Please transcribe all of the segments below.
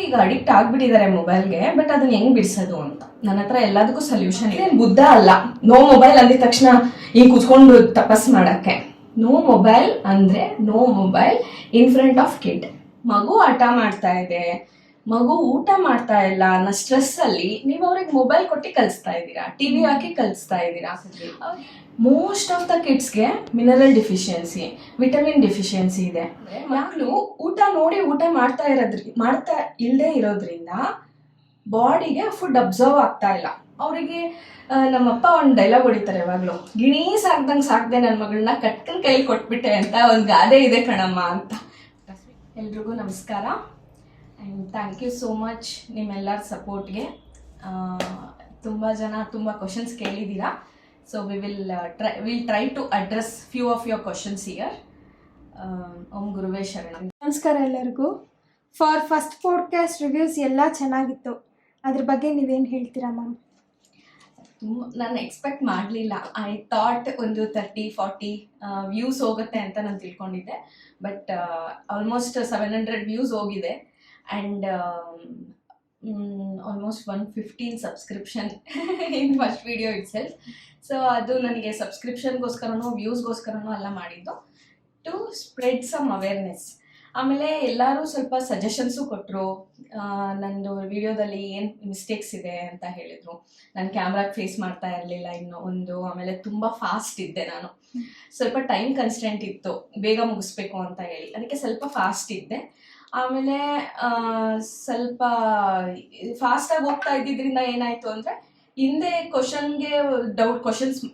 ಈಗ ಅಡಿಕ್ಟ್ ಆಗ್ಬಿಟ್ಟಿದ್ದಾರೆ ಮೊಬೈಲ್ಗೆ. ಬಟ್ ಅದನ್ನ ಹೆಂಗ್ ಬಿಡಿಸೋದು ಅಂತ ನನ್ನ ಹತ್ರ ಎಲ್ಲದಕ್ಕೂ ಸೊಲ್ಯೂಷನ್ ಇದೆ. ಬುದ್ಧ ಅಲ್ಲ, ನೋ ಮೊಬೈಲ್ ಅಂದಿದ ತಕ್ಷಣ ಈಗ ಕುತ್ಕೊಂಡು ತಪಸ್ ಮಾಡಕ್ಕೆ. ನೋ ಮೊಬೈಲ್ ಅಂದ್ರೆ no mobile in front of kid. ಮಗು ಆಟ ಮಾಡ್ತಾ ಇದೆ, ಮಗು ಊಟ ಮಾಡ್ತಾ ಇಲ್ಲ ಅನ್ನೋ ಸ್ಟ್ರೆಸ್ ಅಲ್ಲಿ ನೀವು ಅವ್ರಿಗೆ ಮೊಬೈಲ್ ಕೊಟ್ಟು ಕಲಿಸ್ತಾ ಇದ್ದೀರಾ, ಟಿವಿ ಹಾಕಿ ಕಲಿಸ್ತಾ ಇದ್ದೀರಾ. ಮೋಸ್ಟ್ ಆಫ್ ದ ಕಿಡ್ಸ್ಗೆ ಮಿನರಲ್ ಡಿಫಿಷಿಯನ್ಸಿ, ವಿಟಮಿನ್ ಡಿಫಿಷಿಯನ್ಸಿ ಇದೆ. ಮಕ್ಕಳು ಊಟ ನೋಡಿ ಊಟ ಮಾಡ್ತಾ ಇಲ್ಲದೆ ಇರೋದ್ರಿಂದ ಬಾಡಿಗೆ ಫುಡ್ ಅಬ್ಸರ್ವ್ ಆಗ್ತಾ ಇಲ್ಲ. ಅವರಿಗೆ ನಮ್ಮಪ್ಪ ಒಂದು ಡೈಲಾಗ್ ಹೊಡಿತಾರೆ ಯಾವಾಗಲೂ, ಗಿಣಿ ಸಾಕ್ದೆ ನನ್ನ ಮಗಳನ್ನ ಕಟ್ಕನ್ ಕೈಲಿ ಕೊಟ್ಬಿಟ್ಟೆ ಅಂತ ಒಂದು ಗಾದೆ ಇದೆ ಕಣಮ್ಮ ಅಂತ. ಎಲ್ರಿಗೂ ನಮಸ್ಕಾರ and thank you so much ನಿಮ್ಮೆಲ್ಲರ ಸಪೋರ್ಟ್ಗೆ. ತುಂಬ ಜನ ತುಂಬ ಕ್ವಶನ್ಸ್ ಕೇಳಿದ್ದೀರಾ. So will try to address few of your questions here. ಓಂ ಗುರುವೇ ಶರಣಂ. ನಮಸ್ಕಾರ ಎಲ್ಲರಿಗೂ. ಫಸ್ಟ್ ಪಾಡ್ಕಾಸ್ಟ್ ರಿವ್ಯೂಸ್ ಎಲ್ಲ ಚೆನ್ನಾಗಿತ್ತು, ಅದ್ರ ಬಗ್ಗೆ ನೀವೇನು ಹೇಳ್ತೀರಾ ಮ್ಯಾಮ್? ನಾನು ಎಕ್ಸ್ಪೆಕ್ಟ್ ಮಾಡಲಿಲ್ಲ. ಐ ಥಾಟ್ ಒಂದು 30-40 ವ್ಯೂಸ್ ಹೋಗುತ್ತೆ ಅಂತ ನಾನು ತಿಳ್ಕೊಂಡಿದ್ದೆ. ಬಟ್ ಆಲ್ಮೋಸ್ಟ್ 700 ವ್ಯೂಸ್ ಹೋಗಿದೆ and almost 115 subscription in first video it self. So ಅದು ನನಗೆ ಸಬ್ಸ್ಕ್ರಿಪ್ಷನ್ಗೋಸ್ಕರನೋ ವ್ಯೂಸ್ಗೋಸ್ಕರನೋ ಅಲ್ಲ ಮಾಡಿದ್ದು, ಟು ಸ್ಪ್ರೆಡ್ ಸಮ್ ಅವೇರ್ನೆಸ್. ಆಮೇಲೆ ಎಲ್ಲರೂ ಸ್ವಲ್ಪ ಸಜೆಷನ್ಸು ಕೊಟ್ಟರು. ನಂದು ವಿಡಿಯೋದಲ್ಲಿ ಏನು ಮಿಸ್ಟೇಕ್ಸ್ ಇದೆ ಅಂತ ಹೇಳಿದರು. ನಾನು ಕ್ಯಾಮ್ರಾಗೆ ಫೇಸ್ ಮಾಡ್ತಾ ಇರಲಿಲ್ಲ ಇನ್ನೊಂದು. ಆಮೇಲೆ ತುಂಬ ಫಾಸ್ಟ್ ಇದ್ದೆ ನಾನು, ಸ್ವಲ್ಪ ಟೈಮ್ ಕನ್ಸ್ಟೆಂಟ್ ಇತ್ತು ಬೇಗ ಮುಗಿಸ್ಬೇಕು ಅಂತ ಹೇಳಿ, ಅದಕ್ಕೆ ಸ್ವಲ್ಪ ಫಾಸ್ಟ್ ಇದ್ದೆ. ಆಮೇಲೆ ಸ್ವಲ್ಪ ಫಾಸ್ಟಾಗಿ ಹೋಗ್ತಾ ಇದ್ದಿದ್ದರಿಂದ ಏನಾಯಿತು ಅಂದರೆ ಹಿಂದೆ ಕ್ವಶನ್ಗೆ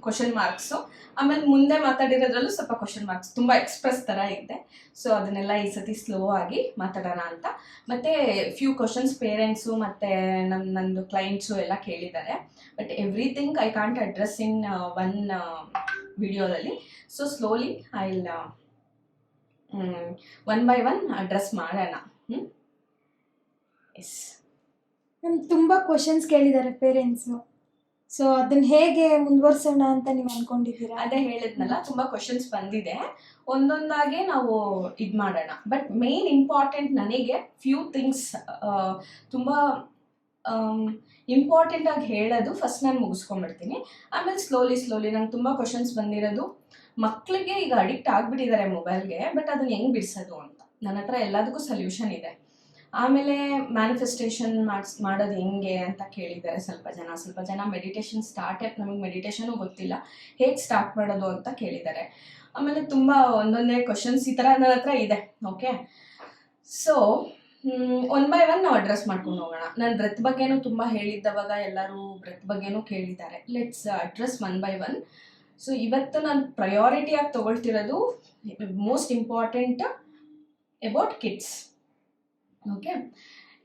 ಕ್ವಶನ್ ಮಾರ್ಕ್ಸು, ಆಮೇಲೆ ಮುಂದೆ ಮಾತಾಡಿರೋದ್ರಲ್ಲೂ ಸ್ವಲ್ಪ ಕ್ವಶನ್ ಮಾರ್ಕ್ಸ್ ತುಂಬ ಎಕ್ಸ್ಪ್ರೆಸ್ ಥರ ಇದೆ. ಸೊ ಅದನ್ನೆಲ್ಲ ಈ ಸತಿ ಸ್ಲೋ ಆಗಿ ಮಾತಾಡೋಣ ಅಂತ. ಮತ್ತು ಫ್ಯೂ ಕ್ವಶನ್ಸ್ ಪೇರೆಂಟ್ಸು ಮತ್ತು ನಂದು ಕ್ಲೈಂಟ್ಸು ಎಲ್ಲ ಕೇಳಿದ್ದಾರೆ. But everything I can't address in one ವಿಡಿಯೋದಲ್ಲಿ. So slowly I will one by one address ಮಾಡೋಣ. ಎಸ್, ನಮ್ಗೆ ತುಂಬ ಕ್ವಶನ್ಸ್ ಕೇಳಿದ್ದಾರೆ ಪೇರೆಂಟ್ಸು. ಸೊ ಅದನ್ನ ಹೇಗೆ ಮುಂದುವರ್ಸೋಣ ಅಂತ ನೀವು ಅಂದ್ಕೊಂಡಿದ್ದೀರಾ? ಅದೇ ಹೇಳಿದ್ನಲ್ಲ, ತುಂಬ ಕ್ವಶನ್ಸ್ ಬಂದಿದೆ, ಒಂದೊಂದಾಗೆ ನಾವು ಇದು ಮಾಡೋಣ. ಬಟ್ ಮೇನ್ ಇಂಪಾರ್ಟೆಂಟ್ ನನಗೆ ಫ್ಯೂ ಥಿಂಗ್ಸ್ ತುಂಬ ಇಂಪಾರ್ಟೆಂಟಾಗಿ ಹೇಳೋದು ಫಸ್ಟ್ ನಾನು ಮುಗಿಸ್ಕೊಂಡ್ಬಿಡ್ತೀನಿ. ಆಮೇಲೆ ಸ್ಲೋಲಿ ನಂಗೆ ತುಂಬ ಕ್ವಶನ್ಸ್ ಬಂದಿರೋದು, ಮಕ್ಕಳಿಗೆ ಈಗ ಅಡಿಕ್ಟ್ ಆಗ್ಬಿಟ್ಟಿದ್ದಾರೆ ಮೊಬೈಲ್ಗೆ. ಬಟ್ ಅದನ್ನ ಹೆಂಗೆ ಬಿಡಿಸೋದು ಅಂತ ನನ್ನ ಹತ್ರ ಎಲ್ಲದಕ್ಕೂ ಸೊಲ್ಯೂಷನ್ ಇದೆ. ಆಮೇಲೆ ಮ್ಯಾನಿಫೆಸ್ಟೇಷನ್ ಮಾಡೋದು ಹೆಂಗೆ ಅಂತ ಕೇಳಿದ್ದಾರೆ ಸ್ವಲ್ಪ ಜನ. ಮೆಡಿಟೇಷನ್ ನಮಗೆ ಮೆಡಿಟೇಷನು ಗೊತ್ತಿಲ್ಲ, ಹೇಗೆ ಸ್ಟಾರ್ಟ್ ಮಾಡೋದು ಅಂತ ಕೇಳಿದ್ದಾರೆ. ಆಮೇಲೆ ತುಂಬ ಒಂದೊಂದೇ ಕ್ವಶನ್ಸ್ ಈ ಥರ ನನ್ನ ಹತ್ರ ಇದೆ. Okay, so one by one ನಾವು ಅಡ್ರೆಸ್ ಮಾಡ್ಕೊಂಡು ಹೋಗೋಣ. ನಾನು ಬ್ರೆತ್ ಬಗ್ಗೆನೂ ತುಂಬ ಹೇಳಿದ್ದವಾಗ ಎಲ್ಲರೂ ಬ್ರೆತ್ ಬಗ್ಗೆನೂ ಕೇಳಿದ್ದಾರೆ. Let's address one by one. So ಇವತ್ತು ನಾನು ಪ್ರಯಾರಿಟಿಯಾಗಿ ತೊಗೊಳ್ತಿರೋದು most important about kids. Okay,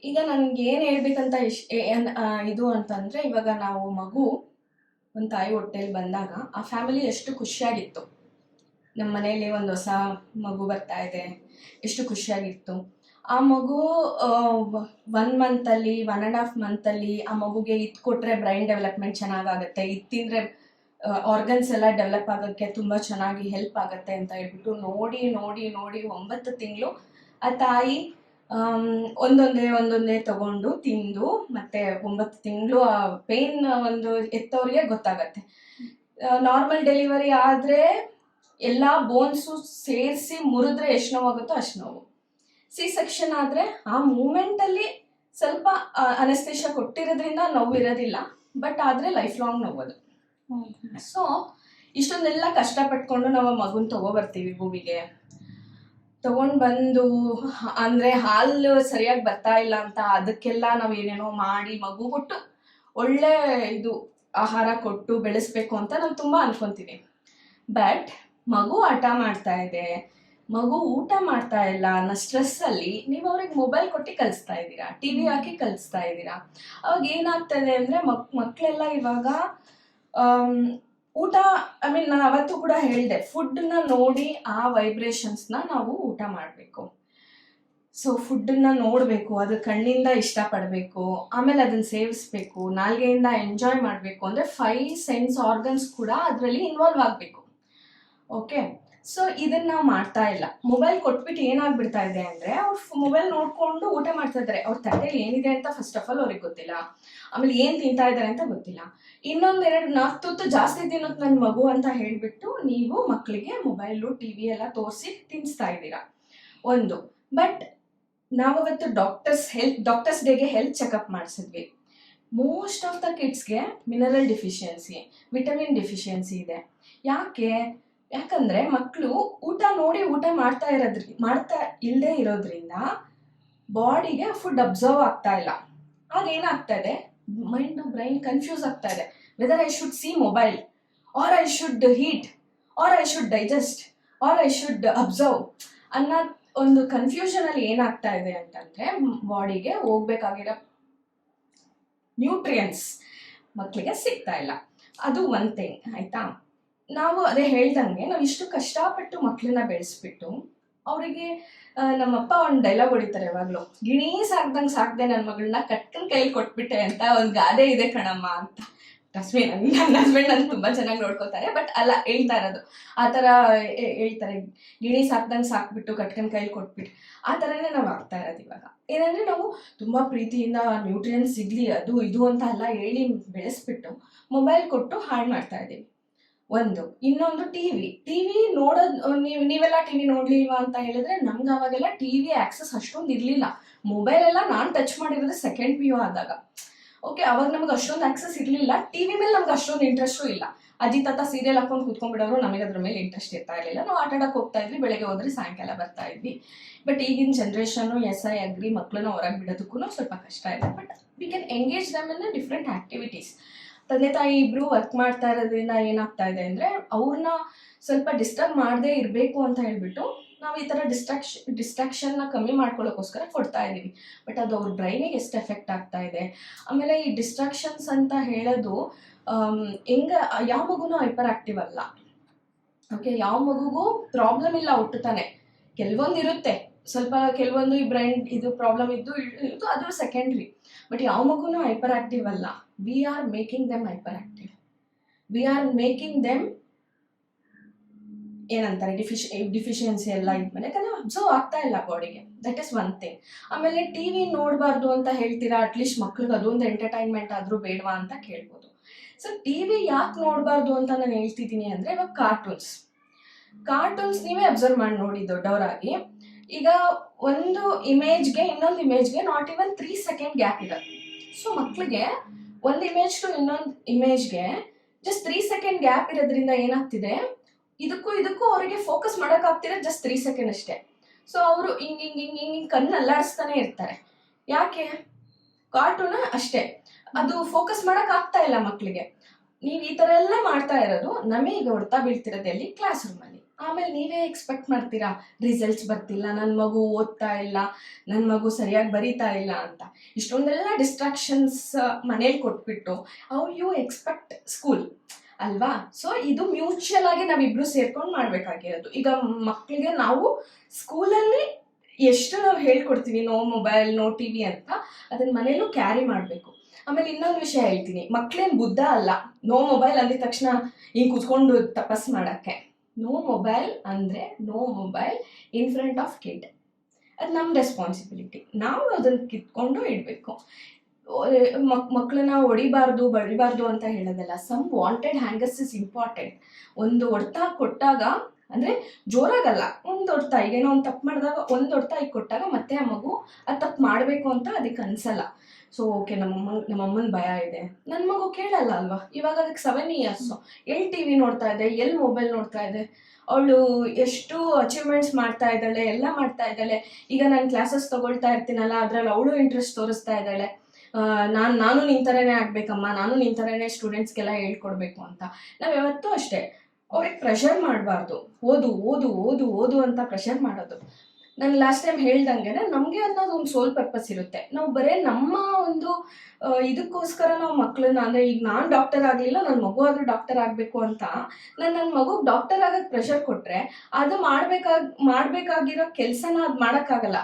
ಈಗ ನನಗೆ ಏನು ಹೇಳ್ಬೇಕಂತ ಇದು ಅಂತಂದರೆ, ಇವಾಗ ನಾವು ಮಗು ಒಂದು ತಾಯಿ ಹೊಟ್ಟೆಲಿ ಬಂದಾಗ ಆ ಫ್ಯಾಮಿಲಿ ಎಷ್ಟು ಖುಷಿಯಾಗಿತ್ತು. ನಮ್ಮ ಮನೆಯಲ್ಲಿ ಒಂದು ಹೊಸ ಮಗು ಬರ್ತಾ ಇದೆ, ಎಷ್ಟು ಖುಷಿಯಾಗಿತ್ತು. ಆ ಮಗು 1 ಮಂತಲ್ಲಿ 1.5 ಮಂತಲ್ಲಿ ಆ ಮಗುಗೆ ಇದು ಕೊಟ್ಟರೆ ಬ್ರೈನ್ ಡೆವಲಪ್ಮೆಂಟ್ ಚೆನ್ನಾಗಾಗುತ್ತೆ, ಇದು ತಿಂದರೆ ಆರ್ಗನ್ಸ್ ಎಲ್ಲ ಡೆವಲಪ್ ಆಗೋಕ್ಕೆ ತುಂಬ ಚೆನ್ನಾಗಿ ಹೆಲ್ಪ್ ಆಗುತ್ತೆ ಅಂತ ಹೇಳ್ಬಿಟ್ಟು ನೋಡಿ 9 ತಿಂಗಳು ಆ ತಾಯಿ ಒಂದೊಂದೇ ತಗೊಂಡು ತಿಂದು, ಮತ್ತು 9 ತಿಂಗಳು ಆ ಪೇನ್ ಒಂದು ಎತ್ತವ್ರಿಗೆ ಗೊತ್ತಾಗತ್ತೆ. ನಾರ್ಮಲ್ ಡೆಲಿವರಿ ಆದರೆ ಎಲ್ಲ ಬೋನ್ಸು ಸೇರಿಸಿ ಮುರಿದ್ರೆ ಎಷ್ಟು ನೋವಾಗುತ್ತೋ ಅಷ್ಟು ನೋವು. ಸೆಕ್ಷನ್ ಆದರೆ ಆ ಮೂಮೆಂಟಲ್ಲಿ ಸ್ವಲ್ಪ ಅನಸ್ತೇಷಿಯಾ ಕೊಟ್ಟಿರೋದ್ರಿಂದ ನೋವು ಇರೋದಿಲ್ಲ, ಬಟ್ ಆದರೆ ಲೈಫ್ ಲಾಂಗ್ ನೋವೋದು. ಸೊ ಇಷ್ಟೊಂದೆಲ್ಲ ಕಷ್ಟಪಟ್ಕೊಂಡು ನಾವು ಮಗುನ ತೊಗೊಬರ್ತೀವಿ ಭೂಮಿಗೆ. ತೊಗೊಂಡು ಬಂದು ಅಂದರೆ ಹಾಲು ಸರಿಯಾಗಿ ಬರ್ತಾ ಇಲ್ಲ ಅಂತ ಅದಕ್ಕೆಲ್ಲ ನಾವು ಏನೇನೋ ಮಾಡಿ ಮಗು ಕೊಟ್ಟು ಒಳ್ಳೆ ಇದು ಆಹಾರ ಕೊಟ್ಟು ಬೆಳೆಸ್ಬೇಕು ಅಂತ ನಾವು ತುಂಬ ಅನ್ಕೊತೀವಿ. ಬಟ್ ಮಗು ಆಟ ಮಾಡ್ತಾ ಇದೆ, ಮಗು ಊಟ ಮಾಡ್ತಾ ಇಲ್ಲ ಅನ್ನೋ ಸ್ಟ್ರೆಸ್ಸಲ್ಲಿ ನೀವು ಅವ್ರಿಗೆ ಮೊಬೈಲ್ ಕೊಟ್ಟು ಕಲಿಸ್ತಾ ಇದ್ದೀರಾ, ಟಿವಿ ಹಾಕಿ ಕಲಿಸ್ತಾ ಇದ್ದೀರಾ. ಅವಾಗ ಏನಾಗ್ತದೆ ಅಂದರೆ ಮಕ್ಕಳೆಲ್ಲ ಇವಾಗ ಊಟ, ನಾನು ಅವತ್ತು ಕೂಡ ಹೇಳಿದೆ, ಫುಡ್ನ ನೋಡಿ ಆ ವೈಬ್ರೇಷನ್ಸ್ನ ನಾವು ಊಟ ಮಾಡಬೇಕು. ಸೊ ಫುಡ್ಡನ್ನ ನೋಡಬೇಕು, ಅದು ಕಣ್ಣಿಂದ ಇಷ್ಟಪಡಬೇಕು, ಆಮೇಲೆ ಅದನ್ನು ಸೇವಿಸ್ಬೇಕು, ನಾಲ್ಗೆಯಿಂದ ಎಂಜಾಯ್ ಮಾಡಬೇಕು. ಅಂದರೆ 5 ಸೆನ್ಸ್ ಆರ್ಗನ್ಸ್ ಕೂಡ ಅದರಲ್ಲಿ ಇನ್ವಾಲ್ವ್ ಆಗಬೇಕು. ಓಕೆ, ಸೊ ಇದನ್ನ ನಾವು ಮಾಡ್ತಾ ಇಲ್ಲ. ಮೊಬೈಲ್ ಕೊಟ್ಬಿಟ್ಟು ಏನಾಗ್ಬಿಡ್ತಾ ಇದೆ ಅಂದ್ರೆ ಅವ್ರು ಮೊಬೈಲ್ ನೋಡ್ಕೊಂಡು ಊಟ ಮಾಡ್ತಾ ಇದ್ದಾರೆ. ಅವ್ರ ತಟ್ಟೆಲಿ ಏನಿದೆ ಅಂತ ಫಸ್ಟ್ ಆಫ್ ಆಲ್ ಅವ್ರಿಗೆ ಗೊತ್ತಿಲ್ಲ, ಆಮೇಲೆ ಏನ್ ತಿಂತಾ ಇದ್ದಾರೆ ಅಂತ ಗೊತ್ತಿಲ್ಲ. ಇನ್ನೊಂದೆರಡು 4 ತುತ್ತು ಜಾಸ್ತಿ ತಿನ್ನೋದು ನನ್ನ ಮಗು ಅಂತ ಹೇಳ್ಬಿಟ್ಟು ನೀವು ಮಕ್ಕಳಿಗೆ ಮೊಬೈಲು ಟಿವಿ ಎಲ್ಲ ತೋರಿಸಿ ತಿನ್ನಿಸ್ತಾ ಇದ್ದೀರಾ ಒಂದು. ಬಟ್ ನಾವವತ್ತು ಡಾಕ್ಟರ್ಸ್ ಡೇಗೆ ಹೆಲ್ತ್ ಚೆಕಪ್ ಮಾಡಿಸಿದ್ವಿ. ಮೋಸ್ಟ್ ಆಫ್ ದ ಕಿಡ್ಸ್ಗೆ ಮಿನರಲ್ ಡಿಫಿಷಿಯನ್ಸಿ, ವಿಟಮಿನ್ ಡಿಫಿಷಿಯನ್ಸಿ ಇದೆ. ಯಾಕಂದ್ರೆ ಮಕ್ಕಳು ಊಟ ನೋಡಿ ಊಟ ಮಾಡ್ತಾ ಇಲ್ಲದೆ ಇರೋದ್ರಿಂದ ಬಾಡಿಗೆ ಫುಡ್ ಅಬ್ಸರ್ವ್ ಆಗ್ತಾ ಇಲ್ಲ. ಆಗ ಏನಾಗ್ತಾ ಇದೆ, ಮೈಂಡ್ ಬ್ರೈನ್ ಕನ್ಫ್ಯೂಸ್ ಆಗ್ತಾ ಇದೆ, whether I should see mobile or I should heat or I should digest or I should observe ಅನ್ನೋ ಒಂದು ಕನ್ಫ್ಯೂಷನ್ ಅಲ್ಲಿ ಏನಾಗ್ತಾ ಇದೆ ಅಂತಂದ್ರೆ ಬಾಡಿಗೆ ಹೋಗ್ಬೇಕಾಗಿರೋ ನ್ಯೂಟ್ರಿಯನ್ಸ್ ಮಕ್ಕಳಿಗೆ ಸಿಗ್ತಾ ಇಲ್ಲ. ಅದು ಒನ್ ಥಿಂಗ್ ಆಯ್ತಾ. ನಾವು ಅದೇ ಹೇಳ್ದಂಗೆ ನಾವು ಇಷ್ಟು ಕಷ್ಟಪಟ್ಟು ಮಕ್ಕಳನ್ನ ಬೆಳೆಸ್ಬಿಟ್ಟು ಅವರಿಗೆ ನಮ್ಮಪ್ಪ ಒಂದು ಡೈಲಾಗ್ ಹೊಡಿತಾರೆ ಯಾವಾಗಲೂ, ಗಿಣಿ ಸಾಕ್ದೆ ನನ್ನ ಮಗಳನ್ನ ಕಟ್ಕನ್ ಕೈಲಿ ಕೊಟ್ಬಿಟ್ಟೆ ಅಂತ ಒಂದು ಗಾದೆ ಇದೆ ಕಣಮ್ಮ ಅಂತ. ರಶ್ಮಿ ನನ್ನ ಹಸ್ಬೆಂಡ್ ನನ್ನ ತುಂಬ ಚೆನ್ನಾಗಿ ನೋಡ್ಕೋತಾರೆ, ಬಟ್ ಅಲ್ಲ ಹೇಳ್ತಾ ಇರೋದು ಆ ಥರ ಹೇಳ್ತಾರೆ, ಗಿಣಿ ಸಾಕ್ಬಿಟ್ಟು ಕಟ್ಕನ್ ಕೈಲಿ ಕೊಟ್ಬಿಟ್ಟು ಆ ಥರನೇ ನಾವು ಆಗ್ತಾ ಇರೋದು ಇವಾಗ. ಏನಂದರೆ ನಾವು ತುಂಬ ಪ್ರೀತಿಯಿಂದ ನ್ಯೂಟ್ರಿಯನ್ಸ್ ಸಿಗಲಿ ಅದು ಇದು ಅಂತ ಎಲ್ಲ ಹೇಳಿ ಬೆಳೆಸ್ಬಿಟ್ಟು ಮೊಬೈಲ್ ಕೊಟ್ಟು ಹಾಳು ಮಾಡ್ತಾ ಇದ್ದೀವಿ ಒಂದು. ಇನ್ನೊಂದು ಟಿವಿ ನೋಡೋದು, ನೀವೆಲ್ಲ ಟಿವಿ ನೋಡ್ಲಿಲ್ವಾ ಅಂತ ಹೇಳಿದ್ರೆ ನಮ್ಗೆ ಅವಾಗೆಲ್ಲ ಟಿವಿ ಆಕ್ಸೆಸ್ ಅಷ್ಟೊಂದು ಇರಲಿಲ್ಲ. ಮೊಬೈಲ್ ಎಲ್ಲ ನಾನು ಟಚ್ ಮಾಡಿರೋದು ಸೆಕೆಂಡ್ PU ಆದಾಗ. ಓಕೆ, ಅವಾಗ ನಮ್ಗೆ ಅಷ್ಟೊಂದು ಆಕ್ಸೆಸ್ ಇರಲಿಲ್ಲ. ಟಿವಿ ಮೇಲೆ ನಮ್ಗೆ ಅಷ್ಟೊಂದು ಇಂಟ್ರೆಸ್ಟು ಇಲ್ಲ. ಅಜ್ಜಿ ತಾತ ಸೀರಿಯಲ್ ಹಾಕೊಂಡು ಕೂತ್ಕೊಂಡ್ಬಿಡೋರು, ನಮಗೆ ಅದ್ರ ಮೇಲೆ ಇಂಟ್ರೆಸ್ಟ್ ಇರ್ತಾ ಇರಲಿಲ್ಲ. ನಾವು ಆಟ ಆಡಕ್ಕೆ ಹೋಗ್ತಾ ಇದ್ವಿ, ಬೆಳಗ್ಗೆ ಹೋದ್ರೆ ಸಾಯಂಕಾಲ ಬರ್ತಾ ಇದ್ವಿ. ಬಟ್ ಈಗಿನ ಜನ್ರೇಷನ್ನು ಐ ಅಗ್ರಿ, ಮಕ್ಕಳನ್ನ ಹೊರಗೆ ಬಿಡೋದಕ್ಕೂ ಸ್ವಲ್ಪ ಕಷ್ಟ ಇದೆ. But we can engage dum in different activities. ತಂದೆ ತಾಯಿ ಇಬ್ರು ವರ್ಕ್ ಮಾಡ್ತಾ ಇರೋದ್ರಿಂದ ಏನಾಗ್ತಾ ಇದೆ ಅಂದ್ರೆ ಅವ್ರನ್ನ ಸ್ವಲ್ಪ ಡಿಸ್ಟರ್ಬ್ ಮಾಡದೇ ಇರಬೇಕು ಅಂತ ಹೇಳ್ಬಿಟ್ಟು ನಾವು ಈ ಥರ ಡಿಸ್ಟ್ರಾಕ್ಷನ್ನ ಕಮ್ಮಿ ಮಾಡ್ಕೊಳ್ಳೋಕ್ಕೋಸ್ಕರ ಕೊಡ್ತಾ ಇದ್ದೀವಿ. ಬಟ್ ಅದು ಅವ್ರ ಬ್ರೈನಿಗೆ ಎಷ್ಟು ಎಫೆಕ್ಟ್ ಆಗ್ತಾ ಇದೆ. ಆಮೇಲೆ ಈ ಡಿಸ್ಟ್ರಾಕ್ಷನ್ಸ್ ಅಂತ ಹೇಳೋದು ಯಾವ ಮಗುನೂ ಹೈಪರ್ ಆಕ್ಟಿವ್ ಅಲ್ಲ. ಓಕೆ, ಯಾವ ಮಗುಗೂ ಪ್ರಾಬ್ಲಮ್ ಇಲ್ಲ ಹುಟ್ಟುತ್ತಾನೆ. ಕೆಲವೊಂದು ಇರುತ್ತೆ ಸ್ವಲ್ಪ, ಕೆಲವೊಂದು ಈ ಬ್ರೈನ್ ಇದು ಪ್ರಾಬ್ಲಮ್ ಇದ್ದು ಅದು ಸೆಕೆಂಡ್ರಿ. ಬಟ್ ಯಾವ ಮಗುನೂ ಹೈಪರ್ ಆಕ್ಟಿವ್ ಅಲ್ಲ. We are making them hyper active. We are making them ಏನಂತಾರೆ ಡಿಫಿಷಿಯನ್ಸಿ ಎಲ್ಲ ಇದ್ಮೇಲೆ, ಯಾಕಂದ್ರೆ ಅಬ್ಸರ್ವ್ ಆಗ್ತಾ ಇಲ್ಲ ಬಾಡಿಗೆ. That is one thing. ಆಮೇಲೆ ಟಿವಿ ನೋಡಬಾರ್ದು ಅಂತ ಹೇಳ್ತೀರಾ, ಅಟ್ಲೀಸ್ಟ್ ಮಕ್ಳಿಗೆ ಅದೊಂದು ಎಂಟರ್ಟೈನ್ಮೆಂಟ್ ಆದರೂ ಬೇಡವಾ ಅಂತ ಕೇಳ್ಬೋದು. ಸೊ ಟಿವಿ ಯಾಕೆ ನೋಡಬಾರ್ದು ಅಂತ ನಾನು ಹೇಳ್ತಿದ್ದೀನಿ ಅಂದರೆ, ಇವಾಗ ಕಾರ್ಟೂನ್ಸ್ ನೀವೇ ಅಬ್ಸರ್ವ್ ಮಾಡಿ ನೋಡಿ ದೊಡ್ಡವರಾಗಿ. ಈಗ ಒಂದು ಇಮೇಜ್ಗೆ ಇನ್ನೊಂದು ಇಮೇಜ್ಗೆ ನಾಟ್ ಇವನ್ 3 ಸೆಕೆಂಡ್ ಗ್ಯಾಪ್ ಇದೆ. ಸೊ ಮಕ್ಕಳಿಗೆ ಒಂದು ಇಮೇಜ್ ಟು ಇನ್ನೊಂದು ಇಮೇಜ್ಗೆ ಜಸ್ಟ್ 3 ಸೆಕೆಂಡ್ ಗ್ಯಾಪ್ ಇರೋದ್ರಿಂದ ಏನಾಗ್ತಿದೆ, ಇದಕ್ಕೂ ಅವರಿಗೆ ಫೋಕಸ್ ಮಾಡೋಕ್ಕಾಗ್ತಿರೋ ಜಸ್ಟ್ 3 ಸೆಕೆಂಡ್ ಅಷ್ಟೇ. ಸೊ ಅವರು ಹಿಂಗೆ ಕಣ್ಣು ಅಲ್ಲಾಡಿಸ್ತಾನೆ ಇರ್ತಾರೆ. ಯಾಕೆ? ಕಾರ್ಟೂನ ಅಷ್ಟೇ, ಅದು ಫೋಕಸ್ ಮಾಡೋಕ್ಕಾಗ್ತಾ ಇಲ್ಲ ಮಕ್ಕಳಿಗೆ. ನೀವು ಈ ಥರ ಎಲ್ಲ ಮಾಡ್ತಾ ಇರೋದು ನಮಗೆ ಹೊಡ್ತಾ ಬೀಳ್ತಿರೋದು ಎಲ್ಲಿ? ಕ್ಲಾಸ್ ರೂಮಲ್ಲಿ. ಆಮೇಲೆ ನೀವೇ ಎಕ್ಸ್ಪೆಕ್ಟ್ ಮಾಡ್ತೀರಾ ರಿಸಲ್ಟ್ಸ್ ಬರ್ತಿಲ್ಲ, ನನ್ನ ಮಗು ಓದ್ತಾ ಇಲ್ಲ, ನನ್ನ ಮಗು ಸರಿಯಾಗಿ ಬರೀತಾ ಇಲ್ಲ ಅಂತ. ಇಷ್ಟೊಂದೆಲ್ಲ ಡಿಸ್ಟ್ರಾಕ್ಷನ್ಸ್ ಮನೇಲಿ ಕೊಟ್ಬಿಟ್ಟು ಹೌ ಯು ಎಕ್ಸ್ಪೆಕ್ಟ್ ಸ್ಕೂಲ್ ಅಲ್ವಾ? ಸೊ ಇದು ಮ್ಯೂಚುವಲ್ ಆಗಿ ನಾವಿಬ್ರು ಸೇರ್ಕೊಂಡು ಮಾಡ್ಬೇಕಾಗಿರೋದು. ಈಗ ಮಕ್ಕಳಿಗೆ ನಾವು ಸ್ಕೂಲಲ್ಲಿ ಎಷ್ಟು ನಾವು ಹೇಳ್ಕೊಡ್ತೀವಿ ನೋ ಮೊಬೈಲ್ ನೋ ಟಿವಿ ಅಂತ, ಅದನ್ನ ಮನೇಲೂ ಕ್ಯಾರಿ ಮಾಡಬೇಕು. ಆಮೇಲೆ ಇನ್ನೊಂದು ವಿಷಯ ಹೇಳ್ತೀನಿ, ಮಕ್ಕಳೇನು ಬುದ್ಧ ಅಲ್ಲ. ನೋ ಮೊಬೈಲ್ ಅಂದಿದ ತಕ್ಷಣ ಹಿಂಗೆ ಕೂತ್ಕೊಂಡು ತಪಸ್ ಮಾಡೋಕ್ಕೆ. ನೋ ಮೊಬೈಲ್ ಅಂದರೆ no mobile in front of kid. ಅದು ನಮ್ಮ ರೆಸ್ಪಾನ್ಸಿಬಿಲಿಟಿ. ನಾವು ಅದನ್ನು ಕಿತ್ಕೊಂಡು ಇಡಬೇಕು. ಮಕ್ಕಳನ್ನ ಹೊಡಿಬಾರ್ದು ಬಡಿಬಾರ್ದು ಅಂತ ಹೇಳೋದಲ್ಲ. Some wanted hangers is important. ಒಂದು ಹೊಡ್ತಾ ಕೊಟ್ಟಾಗ, ಅಂದರೆ ಜೋರಾಗಲ್ಲ, ಒಂದು ಹೊಡ್ತಾ, ಈಗೇನೋ ಒಂದು ತಪ್ಪು ಮಾಡಿದಾಗ ಒಂದು ಹೊಡ್ತಾ ಈಗ ಕೊಟ್ಟಾಗ ಮತ್ತೆ ಆ ಮಗು ಅದು ತಪ್ಪು ಮಾಡಬೇಕು ಅಂತ ಅದಕ್ಕೆ ಅನಿಸಲ್ಲ. ಸೊ ಓಕೆ, ನಮ್ಮಮ್ಮನ ಭಯ ಇದೆ, ನನ್ನ ಮಗು ಕೇಳಲ್ಲ ಅಲ್ವಾ. ಇವಾಗ ಅದಕ್ಕೆ 7 years, ಎಲ್ಲಿ ಟಿವಿ ನೋಡ್ತಾ ಇದೆ, ಎಲ್ಲಿ ಮೊಬೈಲ್ ನೋಡ್ತಾ ಇದೆ, ಅವಳು ಎಷ್ಟು ಅಚೀವ್ಮೆಂಟ್ಸ್ ಮಾಡ್ತಾ ಇದ್ದಾಳೆ, ಎಲ್ಲ ಮಾಡ್ತಾ ಇದ್ದಾಳೆ. ಈಗ ನಾನು ಕ್ಲಾಸಸ್ ತೊಗೊಳ್ತಾ ಇರ್ತೀನಲ್ಲ, ಅದರಲ್ಲಿ ಅವಳು ಇಂಟ್ರೆಸ್ಟ್ ತೋರಿಸ್ತಾ ಇದ್ದಾಳೆ. ನಾನು ನಿನ್ನ ಥರನೇ ಆಗಬೇಕಮ್ಮ, ನಾನು ನಿನ್ನ ಥರನೇ ಸ್ಟೂಡೆಂಟ್ಸ್ಗೆಲ್ಲ ಹೇಳ್ಕೊಡ್ಬೇಕು ಅಂತ. ನಾವು ಯಾವತ್ತೂ ಅಷ್ಟೇ ಅವ್ರಿಗೆ ಪ್ರೆಷರ್ ಮಾಡಬಾರ್ದು. ಓದು ಓದು ಓದು ಓದು ಅಂತ ಪ್ರೆಷರ್ ಮಾಡೋದು. ನಾನು ಲಾಸ್ಟ್ ಟೈಮ್ ಹೇಳ್ದಂಗೆ ನಮಗೆ ಅನ್ನೋದು ಒಂದು ಸೋಲ್ ಪರ್ಪಸ್ ಇರುತ್ತೆ. ನಾವು ಬರೀ ನಮ್ಮ ಒಂದು ಇದಕ್ಕೋಸ್ಕರ ನಾವು ಮಕ್ಕಳನ್ನ, ಅಂದರೆ ಈಗ ನಾನು ಡಾಕ್ಟರ್ ಆಗಲಿಲ್ಲ, ನನ್ನ ಮಗು ಆದರೂ ಡಾಕ್ಟರ್ ಆಗಬೇಕು ಅಂತ ನನ್ನ ಮಗುಗೆ ಡಾಕ್ಟರ್ ಆಗೋಕ್ಕೆ ಪ್ರೆಷರ್ ಕೊಟ್ಟರೆ ಅದು ಮಾಡಬೇಕಾಗಿರೋ ಕೆಲಸನ ಅದು ಮಾಡೋಕ್ಕಾಗಲ್ಲ.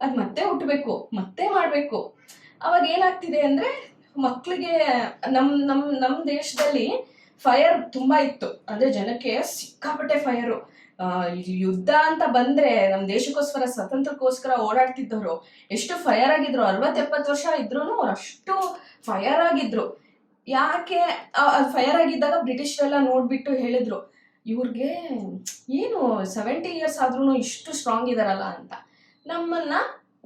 ಅದು ಮತ್ತೆ ಹುಟ್ಟಬೇಕು, ಮತ್ತೆ ಮಾಡಬೇಕು. ಅವಾಗ ಏನಾಗ್ತಿದೆ ಅಂದರೆ ಮಕ್ಕಳಿಗೆ ನಮ್ಮ ದೇಶದಲ್ಲಿ ಫೈರ್ ತುಂಬಾ ಇತ್ತು, ಅಂದ್ರೆ ಜನಕ್ಕೆ ಸಿಕ್ಕಾಪಟ್ಟೆ ಫೈರು. ಯುದ್ಧ ಅಂತ ಬಂದ್ರೆ ನಮ್ ದೇಶಕ್ಕೋಸ್ಕರ ಸ್ವತಂತ್ರಕ್ಕೋಸ್ಕರ ಓಡಾಡ್ತಿದ್ದವರು ಎಷ್ಟು ಫೈರ್ ಆಗಿದ್ರು, 60-70 ವರ್ಷ ಇದ್ರು ಅವ್ರು ಅಷ್ಟು ಫೈರ್ ಆಗಿದ್ರು. ಯಾಕೆ ಫೈರ್ ಆಗಿದ್ದಾಗ ಬ್ರಿಟಿಷರೆಲ್ಲ ನೋಡ್ಬಿಟ್ಟು ಹೇಳಿದ್ರು, ಇವ್ರಿಗೆ ಏನು 70 ಇಯರ್ಸ್ ಆದ್ರೂ ಇಷ್ಟು ಸ್ಟ್ರಾಂಗ್ ಇದಾರಲ್ಲ ಅಂತ. ನಮ್ಮನ್ನ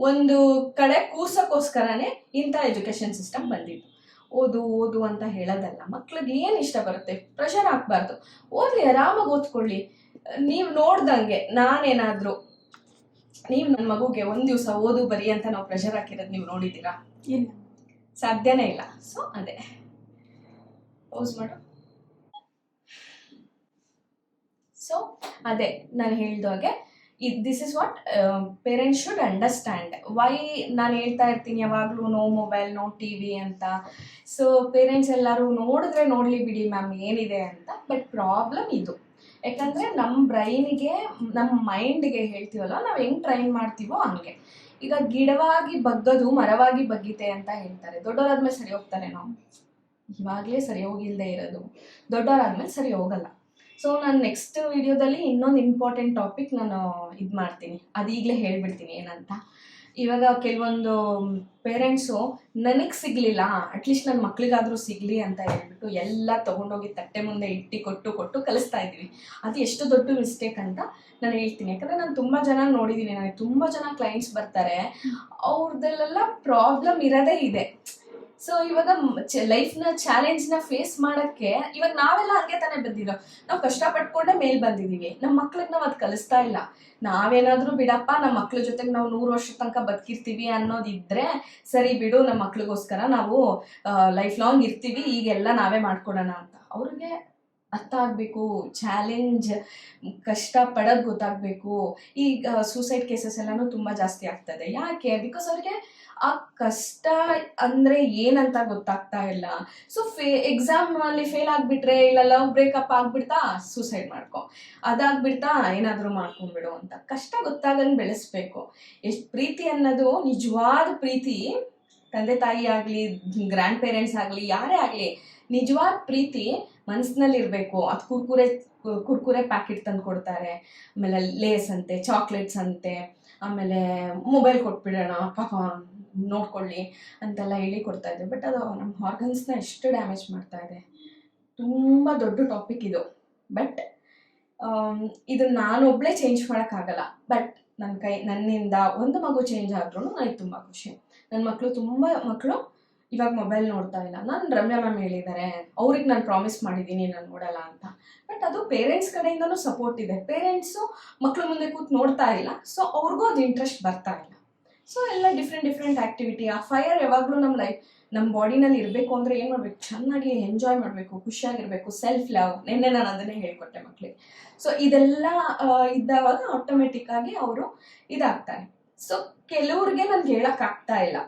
ಒಂದು ಕಡೆ ಕೂರ್ಸಕ್ಕೋಸ್ಕರನೇ ಇಂಥ ಎಜುಕೇಶನ್ ಸಿಸ್ಟಮ್ ಬಂದಿದ್ದು. ಓದು ಓದು ಅಂತ ಹೇಳೋದಲ್ಲ, ಮಕ್ಳಿಗೆ ಏನು ಇಷ್ಟ ಬರುತ್ತೆ ಪ್ರೆಷರ್ ಹಾಕ್ಬಾರ್ದು. ಓದ್ಲಿ, ಆರಾಮಾಗಿ ಓದ್ಕೊಳ್ಳಿ. ನೀವು ನೋಡ್ದಂಗೆ ನಾನೇನಾದ್ರು ನೀವು ನನ್ನ ಮಗುಗೆ ಒಂದ್ ದಿವಸ ಓದು ಬರಿ ಅಂತ ನಾವು ಪ್ರೆಷರ್ ಹಾಕಿರೋದು ನೀವು ನೋಡಿದ್ದೀರಾ? ಇಲ್ಲ. ಸಾಧ್ಯನೇ ಇಲ್ಲ. ಸೊ ಅದೇ ಪೋಸ್ ಮಾಡು. ಸೊ ಅದೇ ನಾನು ಹೇಳಿದಾಗೆ this is what parents should understand. Why ನಾನು ಹೇಳ್ತಾ ಇರ್ತೀನಿ ಯಾವಾಗಲೂ no mobile no T V ಅಂತ. ಸೊ ಪೇರೆಂಟ್ಸ್ ಎಲ್ಲರೂ ನೋಡಿದ್ರೆ ನೋಡಲಿ ಬಿಡಿ ಮ್ಯಾಮ್ ಏನಿದೆ ಅಂತ. ಬಟ್ ಪ್ರಾಬ್ಲಮ್ ಇದು, ಯಾಕಂದರೆ ನಮ್ಮ ಬ್ರೈನಿಗೆ ನಮ್ಮ ಮೈಂಡ್ಗೆ ಹೇಳ್ತೀವಲ್ಲ, ನಾವು ಹೆಂಗೆ ಟ್ರೈನ್ ಮಾಡ್ತೀವೋ ಹಂಗೆ. ಈಗ ಗಿಡವಾಗಿ ಬಗ್ಗದು ಮರವಾಗಿ ಬಗ್ಗಿದೆ ಅಂತ ಹೇಳ್ತಾರೆ. ದೊಡ್ಡವರಾದ್ಮೇಲೆ ಸರಿ ಹೋಗ್ತಾರೆ ನಾವು? ಇವಾಗಲೇ ಸರಿ ಹೋಗಿಲ್ಲದೆ ಇರೋದು, ದೊಡ್ಡವರಾದ್ಮೇಲೆ ಸರಿ ಹೋಗಲ್ಲ. ಸೊ ನಾನು ನೆಕ್ಸ್ಟ್ ವಿಡಿಯೋದಲ್ಲಿ ಇನ್ನೊಂದು ಇಂಪಾರ್ಟೆಂಟ್ ಟಾಪಿಕ್ ನಾನು ಇದು ಮಾಡ್ತೀನಿ, ಅದು ಈಗಲೇ ಹೇಳ್ಬಿಡ್ತೀನಿ ಏನಂತ. ಇವಾಗ ಕೆಲವೊಂದು ಪೇರೆಂಟ್ಸು ನನಗೆ ಸಿಗಲಿಲ್ಲ, ಅಟ್ಲೀಸ್ಟ್ ನನ್ನ ಮಕ್ಳಿಗಾದರೂ ಸಿಗಲಿ ಅಂತ ಹೇಳ್ಬಿಟ್ಟು ಎಲ್ಲ ತೊಗೊಂಡೋಗಿ ತಟ್ಟೆ ಮುಂದೆ ಇಟ್ಟು ಕೊಟ್ಟು ಕಲಿಸ್ತಾ ಇದ್ದೀವಿ. ಅದು ಎಷ್ಟು ದೊಡ್ಡ ಮಿಸ್ಟೇಕ್ ಅಂತ ನಾನು ಹೇಳ್ತೀನಿ. ಯಾಕಂದರೆ ನಾನು ತುಂಬ ಜನ ನೋಡಿದ್ದೀನಿ, ನನಗೆ ತುಂಬ ಜನ ಕ್ಲೈಂಟ್ಸ್ ಬರ್ತಾರೆ, ಅವ್ರದ್ದೆಲ್ಲ ಪ್ರಾಬ್ಲಮ್ ಇರೋದೇ ಇದೆ. ಸೊ ಇವಾಗ ಲೈಫ್ನ ಚಾಲೆಂಜ್ನ ಫೇಸ್ ಮಾಡೋಕ್ಕೆ ಇವಾಗ ನಾವೆಲ್ಲ ಹಂಗೆ ತಾನೇ ಬಂದಿರೋ, ನಾವು ಕಷ್ಟಪಟ್ಕೊಂಡೆ ಮೇಲೆ ಬಂದಿದ್ದೀವಿ. ನಮ್ಮ ಮಕ್ಳಿಗೆ ನಾವು ಅದು ಕಲಿಸ್ತಾ ಇಲ್ಲ. ನಾವೇನಾದರೂ ಬಿಡಪ್ಪ ನಮ್ಮ ಮಕ್ಳ ಜೊತೆಗೆ ನಾವು 100 ವರ್ಷ ತನಕ ಬದುಕಿರ್ತೀವಿ ಅನ್ನೋದಿದ್ರೆ ಸರಿ ಬಿಡು, ನಮ್ಮ ಮಕ್ಳಿಗೋಸ್ಕರ ನಾವು ಲೈಫ್ ಲಾಂಗ್ ಇರ್ತೀವಿ, ಈಗೆಲ್ಲ ನಾವೇ ಮಾಡ್ಕೊಡೋಣ ಅಂತ. ಅವ್ರಿಗೆ ಅರ್ಥ ಆಗಬೇಕು, ಚಾಲೆಂಜ್ ಕಷ್ಟ ಪಡೋದು ಗೊತ್ತಾಗಬೇಕು. ಈಗ ಸೂಸೈಡ್ ಕೇಸಸ್ ಎಲ್ಲನೂ ತುಂಬ ಜಾಸ್ತಿ ಆಗ್ತದೆ. ಯಾಕೆ? ಬಿಕಾಸ್ ಅವ್ರಿಗೆ ಆ ಕಷ್ಟ ಅಂದರೆ ಏನಂತ ಗೊತ್ತಾಗ್ತಾ ಇಲ್ಲ. ಸೊ ಎಕ್ಸಾಮಲ್ಲಿ ಫೇಲ್ ಆಗಿಬಿಟ್ರೆ, ಇಲ್ಲ ಲವ್ ಬ್ರೇಕಪ್ ಆಗಿಬಿಡ್ತಾ ಸೂಸೈಡ್ ಮಾಡ್ಕೊ, ಅದಾಗ್ಬಿಡ್ತಾ ಏನಾದರೂ ಮಾಡ್ಕೊಂಬಿಡು ಅಂತ. ಕಷ್ಟ ಗೊತ್ತಾಗಂಗೆ ಬೆಳೆಸ್ಬೇಕು. ಎಷ್ಟು ಪ್ರೀತಿ ಅನ್ನೋದು, ನಿಜವಾದ ಪ್ರೀತಿ, ತಂದೆ ತಾಯಿ ಆಗಲಿ ಗ್ರ್ಯಾಂಡ್ ಪೇರೆಂಟ್ಸ್ ಆಗಲಿ ಯಾರೇ ಆಗಲಿ, ನಿಜವಾದ ಪ್ರೀತಿ ಮನಸ್ಸಿನಲ್ಲಿ ಇರಬೇಕು. ಅದು ಕುರ್ಕುರೆ ಪ್ಯಾಕೆಟ್ ತಂದು ಕೊಡ್ತಾರೆ, ಆಮೇಲೆ ಲೇಸ್ ಅಂತೆ, ಚಾಕ್ಲೇಟ್ಸ್ ಅಂತೆ, ಆಮೇಲೆ ಮೊಬೈಲ್ ಕೊಟ್ಬಿಡೋಣ ಪಾಪ ನೋಡ್ಕೊಳ್ಳಿ ಅಂತೆಲ್ಲ ಹೇಳಿ ಕೊಡ್ತಾ ಇದೆ. ಬಟ್ ಅದು ನಮ್ಮ ಆರ್ಗನ್ಸ್ನ ಎಷ್ಟು ಡ್ಯಾಮೇಜ್ ಮಾಡ್ತಾ ಇದೆ. ತುಂಬ ದೊಡ್ಡ ಟಾಪಿಕ್ ಇದು. ಬಟ್ ಇದು ನಾನೊಬ್ಬಳೇ ಚೇಂಜ್ ಮಾಡೋಕ್ಕಾಗಲ್ಲ. ಬಟ್ ನನ್ನಿಂದ ಒಂದು ಮಗು ಚೇಂಜ್ ಆದ್ರೂ ನನಗೆ ತುಂಬ ಖುಷಿ. ನನ್ನ ಮಕ್ಕಳು ಇವಾಗ ಮೊಬೈಲ್ ನೋಡ್ತಾ ಇಲ್ಲ. ನಾನು ರಮ್ಯಾ ಮ್ಯಾಮ್ ಹೇಳಿದ್ದಾರೆ, ಅವ್ರಿಗೆ ನಾನು ಪ್ರಾಮಿಸ್ ಮಾಡಿದ್ದೀನಿ ನಾನು ನೋಡಲ್ಲ ಅಂತ. ಬಟ್ ಅದು ಪೇರೆಂಟ್ಸ್ ಕಡೆಯಿಂದನೂ ಸಪೋರ್ಟ್ ಇದೆ. ಪೇರೆಂಟ್ಸು ಮಕ್ಕಳು ಮುಂದೆ ಕೂತು ನೋಡ್ತಾ ಇಲ್ಲ, ಸೊ ಅವ್ರಿಗೂ ಅದು ಇಂಟ್ರೆಸ್ಟ್ ಬರ್ತಾ ಇಲ್ಲ. ಸೊ ಎಲ್ಲ ಡಿಫ್ರೆಂಟ್ ಆ್ಯಕ್ಟಿವಿಟಿ. ಆ ಫೈರ್ ಯಾವಾಗಲೂ ನಮ್ಮ ಬಾಡಿನಲ್ಲಿ ಇರಬೇಕು ಅಂದರೆ ಏನು ಮಾಡಬೇಕು? ಚೆನ್ನಾಗಿ ಎಂಜಾಯ್ ಮಾಡಬೇಕು, ಖುಷಿಯಾಗಿರಬೇಕು, ಸೆಲ್ಫ್ ಲವ್. ನಿನ್ನೆ ನಾನು ಅದನ್ನೇ ಹೇಳ್ಕೊಟ್ಟೆ ಮಕ್ಕಳಿಗೆ. ಸೊ ಇದೆಲ್ಲ ಇದ್ದಾವಾಗ ಆಟೋಮೆಟಿಕ್ಕಾಗಿ ಅವರು ಇದಾಗ್ತಾರೆ. ಸೊ ಕೆಲವ್ರಿಗೆ ನನಗೆ ಹೇಳೋಕ್ಕಾಗ್ತಾ ಇಲ್ಲ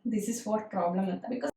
ದಿಸ್ ಇಸ್ ವಾಟ್ ಪ್ರಾಬ್ಲಮ್ ಅಂತ. ಬಿಕಾಸ್